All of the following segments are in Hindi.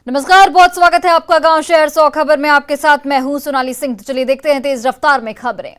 नमस्कार, बहुत स्वागत है आपका गांव शहर 100 खबर में। आपके साथ मैं हूं सोनाली सिंह। तो चलिए देखते हैं तेज रफ्तार में खबरें।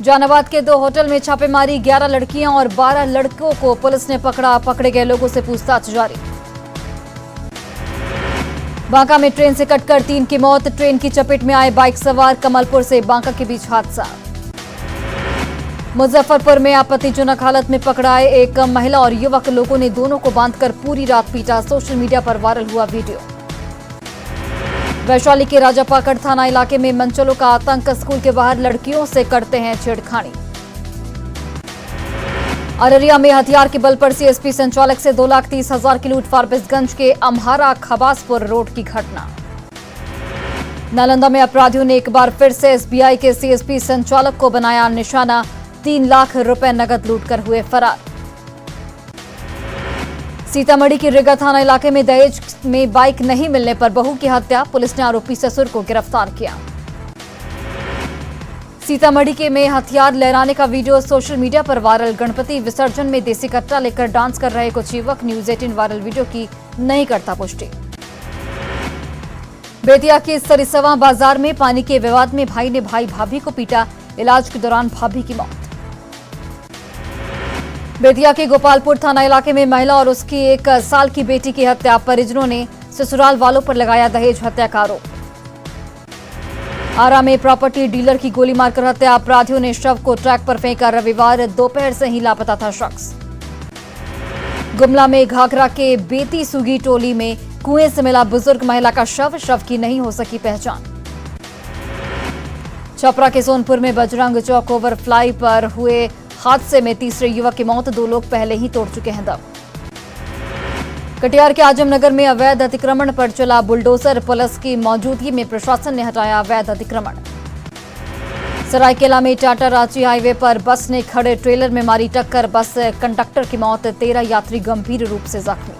जहानाबाद के 2 होटल में छापेमारी, 11 लड़कियां और 12 लड़कों को पुलिस ने पकड़ा। पकड़े गए लोगों से पूछताछ जारी। बांका में ट्रेन से कटकर 3 की मौत, ट्रेन की चपेट में आए बाइक सवार। कमलपुर से बांका के बीच हादसा। मुजफ्फरपुर में आपत्तिजनक हालत में पकड़ाए एक महिला और युवक, लोगों ने दोनों को बांधकर पूरी रात पीटा। सोशल मीडिया पर वायरल हुआ वीडियो। वैशाली के राजापाकड़ थाना इलाके में मंचलों का आतंक, स्कूल के बाहर लड़कियों से करते हैं छेड़खानी। अररिया में हथियार के बल पर सीएसपी संचालक से 2,30,000 की लूट, फारबिसगंज के अम्हारा खबासपुर रोड की घटना। नालंदा में अपराधियों ने एक बार फिर से एसबीआई के सीएसपी संचालक को बनाया निशाना, 3 लाख रुपए नगद लूटकर हुए फरार। सीतामढ़ी की रिगा थाना इलाके में दहेज में बाइक नहीं मिलने पर बहू की हत्या, पुलिस ने आरोपी ससुर को गिरफ्तार किया। सीतामढ़ी के में हथियार लहराने का वीडियो सोशल मीडिया पर वायरल, गणपति विसर्जन में देसी कट्टा लेकर डांस कर रहे कुछ युवक। न्यूज 18 वायरल वीडियो की नहीं करता पुष्टि। बेतिया के सरिसवा बाजार में पानी के विवाद में भाई ने भाई भाभी को पीटा, इलाज के दौरान भाभी की मौत। बेतिया के गोपालपुर थाना इलाके में महिला और उसकी 1 साल की बेटी की हत्या, परिजनों ने ससुराल वालों पर लगाया दहेज हत्या का आरोप। आरा में प्रॉपर्टी डीलर की गोली मारकर हत्या, अपराधियों ने शव को ट्रैक पर फेंका, रविवार दोपहर से ही लापता था शख्स। गुमला में घाघरा के बेती सुगी टोली में कुएं से मिला बुजुर्ग महिला का शव की नहीं हो सकी पहचान। छपरा के सोनपुर में बजरंग चौक ओवरफ्लाई पर हुए हादसे में तीसरे युवक की मौत, 2 लोग पहले ही तोड़ चुके हैं दम। कटिहार के आजमनगर में अवैध अतिक्रमण पर चला बुलडोजर, पुलिस की मौजूदगी में प्रशासन ने हटाया अवैध अतिक्रमण। सरायकेला में टाटा रांची हाईवे पर बस ने खड़े ट्रेलर में मारी टक्कर, बस कंडक्टर की मौत, 13 यात्री गंभीर रूप से जख्मी।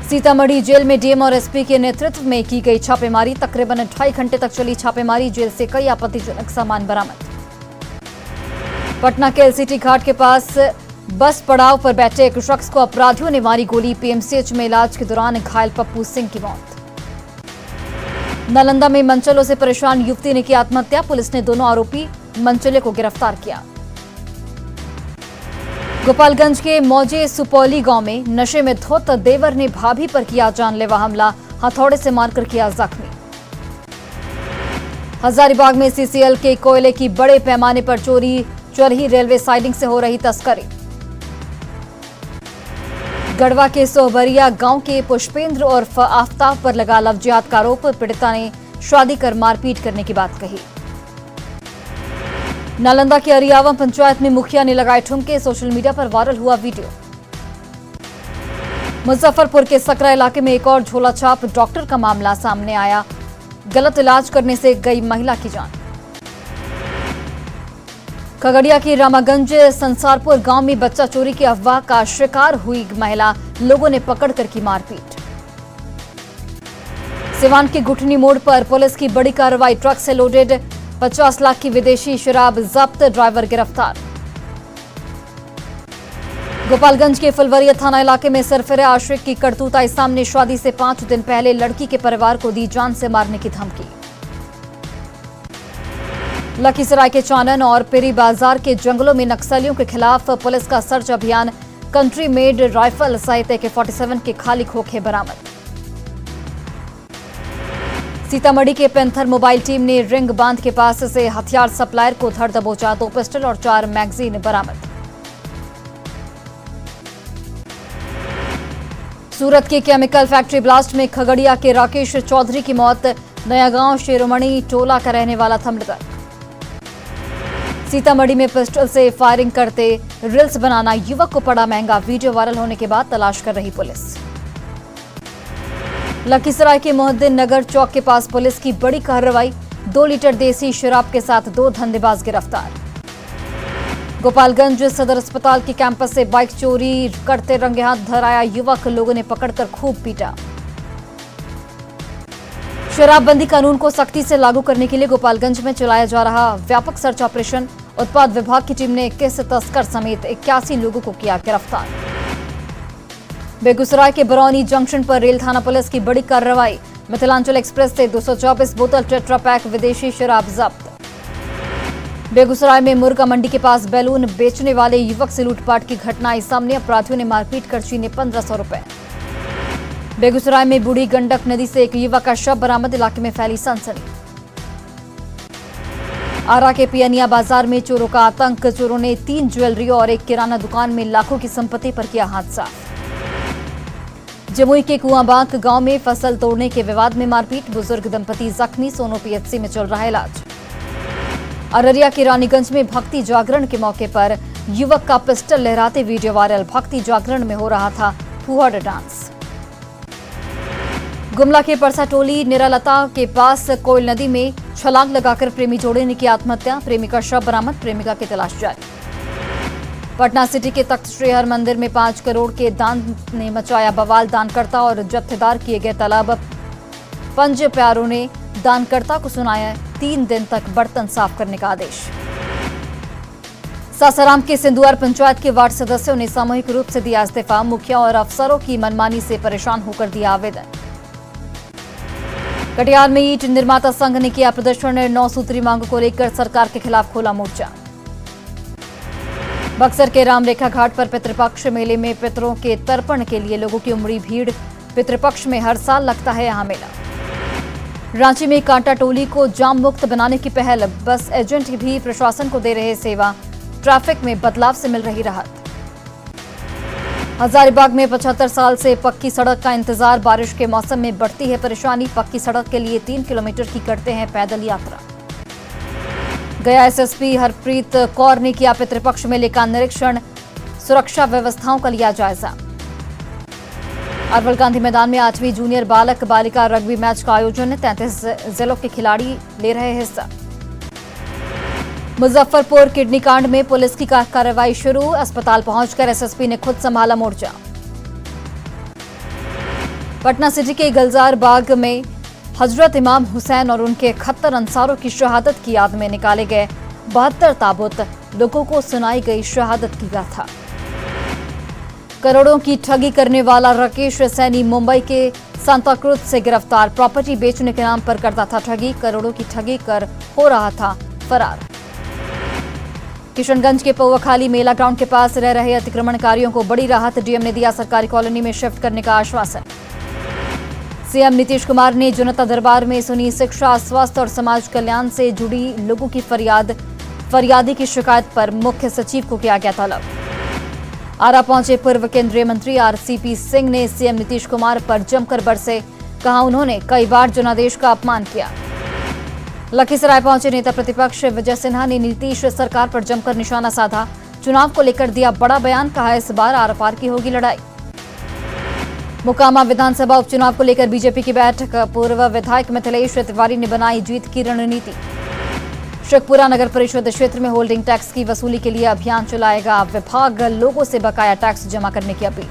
सीतामढ़ी जेल में डीएम और एसपी के नेतृत्व में की गई छापेमारी, तकरीबन 2.5 घंटे तक चली छापेमारी, जेल से कई आपत्तिजनक सामान बरामद। पटना के एलसीटी घाट के पास बस पड़ाव पर बैठे एक शख्स को अपराधियों ने मारी गोली, पीएमसीएच में इलाज के दौरान घायल पप्पू सिंह की मौत। नालंदा में मंचलों से परेशान युवती ने की आत्महत्या, पुलिस ने दोनों आरोपी मंचले को गिरफ्तार किया। गोपालगंज के मौजे सुपौली गांव में नशे में धुत देवर ने भाभी पर किया जानलेवा हमला, हथौड़े से मारकर किया जख्मी। हजारीबाग में सीसीएल के कोयले की बड़े पैमाने पर चोरी, चरही रेलवे साइडिंग से हो रही तस्करी। गढ़वा के सोहबरिया गांव के पुष्पेंद्र और आफ्ताब पर लगा लव जिहाद का आरोप, पीड़िता ने शादी कर मारपीट करने की बात कही। नालंदा के अरियावा पंचायत में मुखिया ने लगाए ठुमके, सोशल मीडिया पर वायरल हुआ वीडियो। मुजफ्फरपुर के सकरा इलाके में एक और झोला छाप डॉक्टर का मामला सामने आया, गलत इलाज करने से गई महिला की जान। खगड़िया की रामागंज संसारपुर गांव में बच्चा चोरी की अफवाह का शिकार हुई महिला, लोगों ने पकड़कर की मारपीट। सिवान के गुठनी मोड़ पर पुलिस की बड़ी कार्रवाई, ट्रक से लोडेड 50 लाख की विदेशी शराब जब्त, ड्राइवर गिरफ्तार। गोपालगंज के फुलवरिया थाना इलाके में सरफिरे आशिक की करतूत आई सामने, शादी से 5 दिन पहले लड़की के परिवार को दी जान से मारने की धमकी। लखीसराय के चानन और पेरी बाजार के जंगलों में नक्सलियों के खिलाफ पुलिस का सर्च अभियान, कंट्री मेड राइफल सहित AK-47 के खाली खोखे बरामद। सीतामढ़ी के पेंथर मोबाइल टीम ने रिंग बांध के पास से हथियार सप्लायर को धर दबोचा, 2 पिस्टल और 4 मैगजीन बरामद। सूरत की केमिकल फैक्ट्री ब्लास्ट में खगड़िया के राकेश चौधरी की मौत, नया गांव शेरोमणि टोला का रहने वाला था मृतक। सीतामढ़ी में पिस्टल से फायरिंग करते रील्स बनाना युवक को पड़ा महंगा, वीडियो वायरल होने के बाद तलाश कर रही पुलिस। लखीसराय के मोहद्दीन नगर चौक के पास पुलिस की बड़ी कार्रवाई, 2 लीटर देसी शराब के साथ 2 धंधेबाज गिरफ्तार। गोपालगंज सदर अस्पताल के कैंपस से बाइक चोरी करते रंगे हाथ धराया युवक, लोगों ने पकड़कर खूब पीटा। शराबबंदी कानून को सख्ती से लागू करने के लिए गोपालगंज में चलाया जा रहा व्यापक सर्च ऑपरेशन, उत्पाद विभाग की टीम ने 21 तस्कर समेत 81 लोगों को किया गिरफ्तार। बेगूसराय के बरौनी जंक्शन पर रेल थाना पुलिस की बड़ी कार्रवाई। मिथिलांचल एक्सप्रेस से 224 बोतल टेट्रा पैक विदेशी शराब जब्त। बेगूसराय में मुर्गा मंडी के पास बैलून बेचने वाले युवक से लूटपाट की घटना आई सामने। अपराधियों ने मारपीट कर छीने 1500 रुपए। बेगूसराय में बूढ़ी गंडक नदी से एक युवक का शव बरामद। इलाके में फैली सनसनी। आरा के पियनिया बाजार में चोरों का आतंक। चोरों ने 3 ज्वेलरी और एक किराना दुकान में लाखों की संपत्ति पर किया हाथ साफ। जमुई के कुआंबांक गांव में फसल तोड़ने के विवाद में मारपीट। बुजुर्ग दंपति जख्मी। सोनो पीएचसी में चल रहा है इलाज। अररिया के रानीगंज में भक्ति जागरण के मौके पर युवक का पिस्टल लहराते वीडियो वायरल। भक्ति जागरण में हो रहा था फुहाड़ डांस। गुमला के परसा टोली निरालता के पास कोयल नदी में छलांग लगाकर प्रेमी जोड़े ने की आत्महत्या। प्रेमी का शव बरामद। प्रेमिका की तलाश जारी। पटना सिटी के तख्त श्री हरमंदिर में 5 करोड़ के दान ने मचाया बवाल। दानकर्ता और जत्थेदार किए गए तलब। पंज प्यारों ने दानकर्ता को सुनाया 3 दिन तक बर्तन साफ करने का आदेश। सासाराम के सिंधुआर पंचायत के वार्ड सदस्यों ने सामूहिक रूप से दिया इस्तीफा। मुखिया और अफसरों की मनमानी से परेशान होकर दिया आवेदन। कटिहार में ईंट निर्माता संघ ने किया प्रदर्शन। 9 सूत्री मांगों को लेकर सरकार के खिलाफ खोला मोर्चा। बक्सर के रामरेखा घाट पर पितृपक्ष मेले में पितरों के तर्पण के लिए लोगों की उमड़ी भीड़। पितृपक्ष में हर साल लगता है यहां मेला। रांची में कांटा टोली को जाम मुक्त बनाने की पहल। बस एजेंट भी प्रशासन को दे रहे सेवा। ट्रैफिक में बदलाव से मिल रही राहत। हजारीबाग में 75 साल से पक्की सड़क का इंतजार। बारिश के मौसम में बढ़ती है परेशानी। पक्की सड़क के लिए 3 किलोमीटर की करते हैं पैदल यात्रा। गया एसएसपी हरप्रीत कौर ने किया पितृपक्ष मेले का निरीक्षण। सुरक्षा व्यवस्थाओं का लिया जायजा। अरवल गांधी मैदान में 8वीं जूनियर बालक बालिका रग्बी मैच का आयोजन। 33 जिलों के खिलाड़ी ले रहे हिस्सा। मुजफ्फरपुर किडनी कांड में पुलिस की कार्रवाई शुरू। अस्पताल पहुंचकर एसएसपी ने खुद संभाला मोर्चा। पटना सिटी के गुलजार बाग में हजरत इमाम हुसैन और उनके 71 अंसारों की शहादत की याद में निकाले गए 72 ताबूत। लोगों को सुनाई गई शहादत की गाथा। करोड़ों की ठगी करने वाला राकेश सैनी मुंबई के सांताक्रूज से गिरफ्तार। प्रॉपर्टी बेचने के नाम पर करता था ठगी। करोड़ों की ठगी कर हो रहा था फरार। किशनगंज के पौवाखाली मेला ग्राउंड के पास रह रहे अतिक्रमणकारियों को बड़ी राहत। डीएम ने दिया सरकारी कॉलोनी में शिफ्ट करने का आश्वासन। सीएम नीतीश कुमार ने जनता दरबार में सुनी शिक्षा, स्वास्थ्य और समाज कल्याण से जुड़ी लोगों की फरियादी की शिकायत पर मुख्य सचिव को किया गया तलब। आरा पहुंचे पूर्व केंद्रीय मंत्री आरसीपी सिंह ने सीएम नीतीश कुमार पर जमकर बरसे। कहा उन्होंने कई बार जनादेश का अपमान किया। लखीसराय पहुंचे नेता प्रतिपक्ष विजय सिन्हा ने नीतीश सरकार पर जमकर निशाना साधा। चुनाव को लेकर दिया बड़ा बयान। कहा इस बार आर पार की होगी लड़ाई। मोकामा विधानसभा उपचुनाव को लेकर बीजेपी की बैठक। पूर्व विधायक मिथिलेश तिवारी ने बनाई जीत की रणनीति। शेखपुरा नगर परिषद क्षेत्र में होल्डिंग टैक्स की वसूली के लिए अभियान चलाएगा विभाग। लोगों से बकाया टैक्स जमा करने की अपील।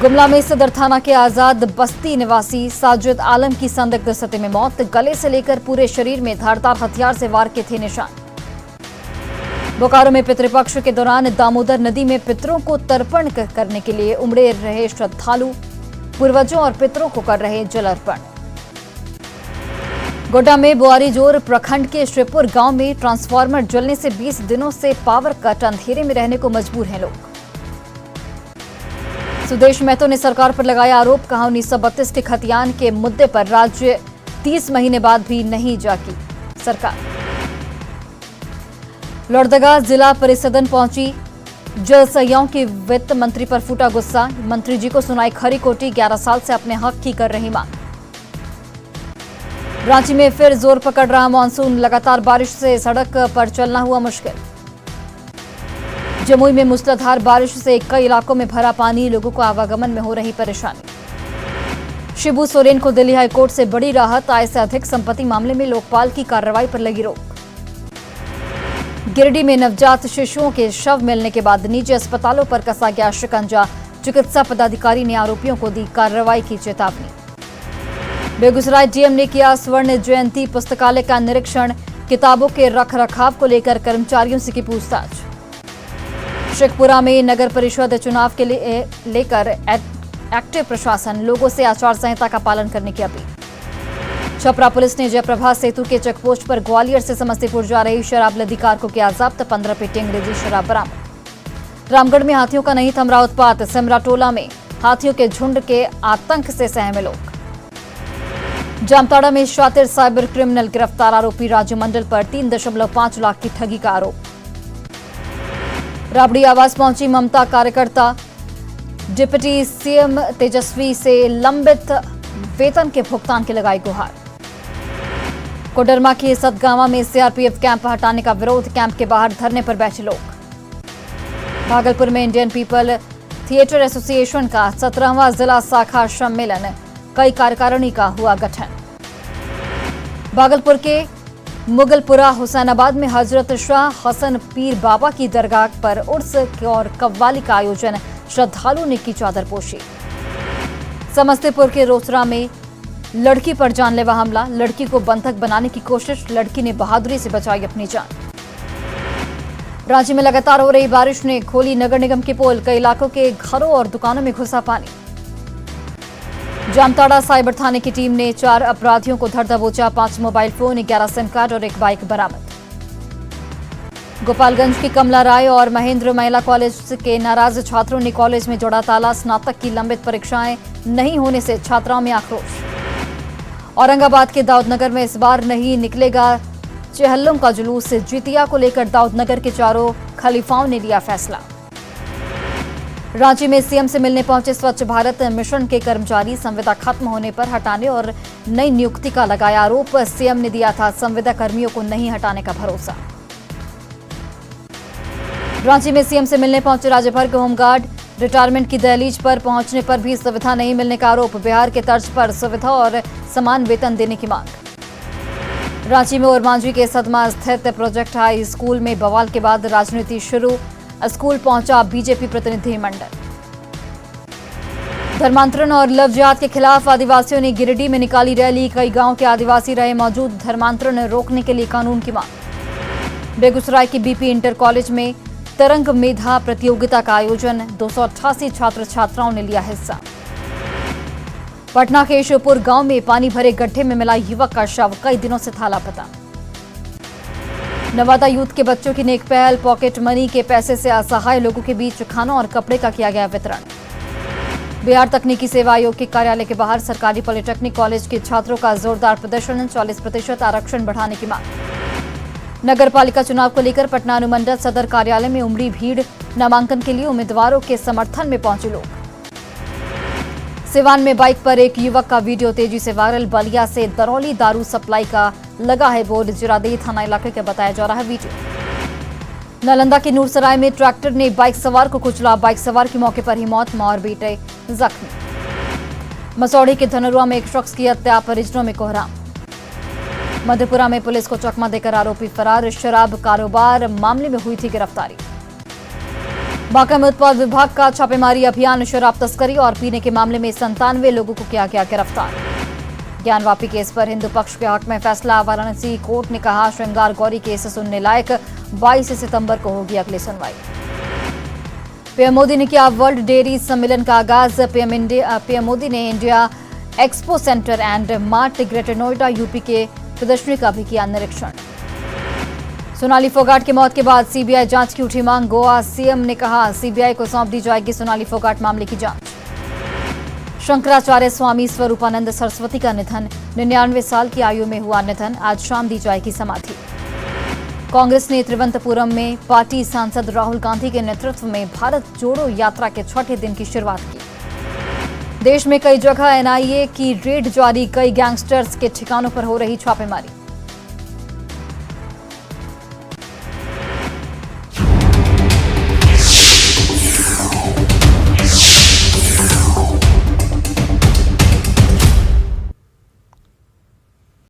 गुमला में सदर थाना के आजाद बस्ती निवासी साजिद आलम की संदिग्ध स्थिति में मौत। गले से लेकर पूरे शरीर में धारदार हथियार से वार के थे निशान। बोकारो में पितृपक्ष के दौरान दामोदर नदी में पितरों को तर्पण करने के लिए उमड़े रहे श्रद्धालु। पूर्वजों और पितरों को कर रहे जल अर्पण। गोड्डा में बुआरीजोर प्रखंड के श्रीपुर गांव में ट्रांसफार्मर जलने से 20 दिनों से पावर कट। अंधेरे में रहने को मजबूर हैं लोग। सुदेश महतो ने सरकार पर लगाया आरोप। कहा 1932 के खतियान के मुद्दे पर राज्य 30 महीने बाद भी नहीं जागी सरकार। लोहरदगा जिला परिषदन पहुंची जल सहियाओं की वित्त मंत्री पर फूटा गुस्सा। मंत्री जी को सुनाई खरी खोटी। 11 साल से अपने हक की कर रही मांग। रांची में फिर जोर पकड़ रहा मानसून। लगातार बारिश से सड़क पर चलना हुआ मुश्किल। जमुई में मूसलाधार बारिश से कई इलाकों में भरा पानी। लोगों को आवागमन में हो रही परेशानी। शिबू सोरेन को दिल्ली हाईकोर्ट से बड़ी राहत। आय से अधिक संपत्ति मामले में लोकपाल की कार्रवाई पर लगी रोक। गिरिडीह में नवजात शिशुओं के शव मिलने के बाद निजी अस्पतालों पर कसा गया शिकंजा। चिकित्सा पदाधिकारी ने आरोपियों को दी कार्रवाई की चेतावनी। बेगूसराय डीएम ने किया स्वर्ण जयंती पुस्तकालय का निरीक्षण। किताबों के रखरखाव को लेकर कर्मचारियों से की पूछताछ। शेखपुरा में नगर परिषद चुनाव के लिए लेकर एक्टिव प्रशासन, लोगों से आचार संहिता का पालन करने की अपील। छपरा पुलिस ने जयप्रभा सेतु के चेकपोस्ट पर ग्वालियर से समस्तीपुर जा रही शराब लदी कार को किया जब्त, 15 पेटी अंग्रेजी शराब बरामद। रामगढ़ में हाथियों का नहीं थम रहा उत्पात, सिमरा टोला में हाथियों के झुंड के आतंक से सहमे लोग। जामताड़ा में शातिर साइबर क्रिमिनल गिरफ्तार, आरोपी राजू मंडल पर 3.5 लाख की ठगी का आरोप। राबड़ी आवास पहुंची ममता कार्यकर्ता, डिप्टी सीएम तेजस्वी से लंबित वेतन के भुगतान की लगाई गुहार। कोडरमा के सतगावा में सीआरपीएफ कैंप हटाने का विरोध, कैंप के बाहर धरने पर बैठे लोग। भागलपुर में इंडियन पीपल थिएटर एसोसिएशन का 17वां जिला शाखा सम्मेलन, कई कार्यकारिणी का हुआ गठन। भागलपुर के मुगलपुरा हुसैनाबाद में हजरत शाह हसन पीर बाबा की दरगाह पर उर्स और कव्वाली का आयोजन, श्रद्धालुओं ने की चादर पोशी। समस्तीपुर के रोसड़ा में लड़की पर जानलेवा हमला, लड़की को बंधक बनाने की कोशिश, लड़की ने बहादुरी से बचाई अपनी जान। रांची में लगातार हो रही बारिश ने खोली नगर निगम की पोल, कई इलाकों के घरों और दुकानों में घुसा पानी। जामताड़ा साइबर थाने की टीम ने 4 अपराधियों को धर दबोचा, 5 मोबाइल फोन, 11 सिम कार्ड और 1 बाइक बरामद। गोपालगंज की कमला राय और महेंद्र महिला कॉलेज के नाराज छात्रों ने कॉलेज में जोड़ा ताला, स्नातक की लंबित परीक्षाएं नहीं होने से छात्राओं में आक्रोश। औरंगाबाद के दाऊदनगर में इस बार नहीं निकलेगा चेहल्लुम का जुलूस, जितिया को लेकर दाऊदनगर के चारों खलीफाओं ने लिया फैसला। रांची में सीएम से मिलने पहुंचे स्वच्छ भारत मिशन के कर्मचारी, संविदा खत्म होने पर हटाने और नई नियुक्ति का लगाया आरोप, सीएम ने दिया था संविदा कर्मियों को नहीं हटाने का भरोसा। रांची में सीएम से मिलने पहुंचे राज्य भर के होमगार्ड, रिटायरमेंट की दहलीज पर पहुंचने पर भी सुविधा नहीं मिलने का आरोप, बिहार के तर्ज पर सुविधा और समान वेतन देने की मांग। रांची में ओरमांझी के सदमा स्थित प्रोजेक्ट हाई स्कूल में बवाल के बाद राजनीति शुरू, स्कूल पहुंचा बीजेपी प्रतिनिधिमंडल। धर्मांतरण और लव जिहाद के खिलाफ आदिवासियों ने गिरिडीह में निकाली रैली, कई गांव के आदिवासी रहे मौजूद, धर्मांतरण रोकने के लिए कानून की मांग। बेगूसराय की बीपी इंटर कॉलेज में तरंग मेधा प्रतियोगिता का आयोजन, 288 छात्र छात्राओं ने लिया हिस्सा। पटना के शिवपुर गांव में पानी भरे गड्ढे में मिला युवक का शव, कई दिनों से था लापता। नवादा यूथ के बच्चों की नेक पहल, पॉकेट मनी के पैसे से असहाय लोगों के बीच खाना और कपड़े का किया गया वितरण। बिहार तकनीकी सेवा आयोग के कार्यालय के बाहर सरकारी पॉलिटेक्निक कॉलेज के छात्रों का जोरदार प्रदर्शन, 40% आरक्षण बढ़ाने की मांग। नगर पालिका चुनाव को लेकर पटना अनुमंडल सदर कार्यालय में उमड़ी भीड़, नामांकन के लिए उम्मीदवारों के समर्थन में पहुंचे लोग। सिवान में बाइक पर एक युवक का वीडियो तेजी से वायरल, बलिया से दरौली दारू सप्लाई का लगा है बोर्ड, जिरादेई थाना इलाके का बताया जा रहा है वीडियो। नालंदा के नूरसराय में ट्रैक्टर ने बाइक सवार को कुचला, बाइक सवार की मौके पर ही मौत, मां और बेटे जख्मी। मसौढ़ी के धनरुआ में एक शख्स की हत्या, परिजनों में कोहराम। मधेपुरा में पुलिस को चकमा देकर आरोपी फरार, शराब कारोबार मामले में हुई थी गिरफ्तारी। बांका में उत्पाद विभाग का छापेमारी अभियान, शराब तस्करी और पीने के मामले में 97 लोगों को किया गया गिरफ्तार। ज्ञानवापी केस पर हिंदू पक्ष के हक में फैसला, वाराणसी कोर्ट ने कहा श्रृंगार गौरी केस सुनने लायक, 22 सितंबर को होगी अगली सुनवाई। पीएम मोदी ने किया वर्ल्ड डेयरी सम्मेलन का आगाज, पीएम मोदी ने India expo centre and mart greater Noida UP के प्रदर्शनी का भी किया निरीक्षण। सोनाली फोगाट की मौत के बाद सीबीआई जांच की उठी मांग, गोवा सीएम ने कहा सीबीआई को सौंप दी जाएगी सोनाली फोगाट मामले की जांच। शंकराचार्य स्वामी स्वरूपानंद सरस्वती का निधन, 99 साल की आयु में हुआ निधन, आज शाम दी जाएगी समाधि। कांग्रेस ने तिरुवनंतपुरम में पार्टी सांसद राहुल गांधी के नेतृत्व में भारत जोड़ो यात्रा के 6ठे दिन की शुरुआत की। देश में कई जगह एनआईए की रेड जारी, कई गैंगस्टर्स के ठिकानों पर हो रही छापेमारी।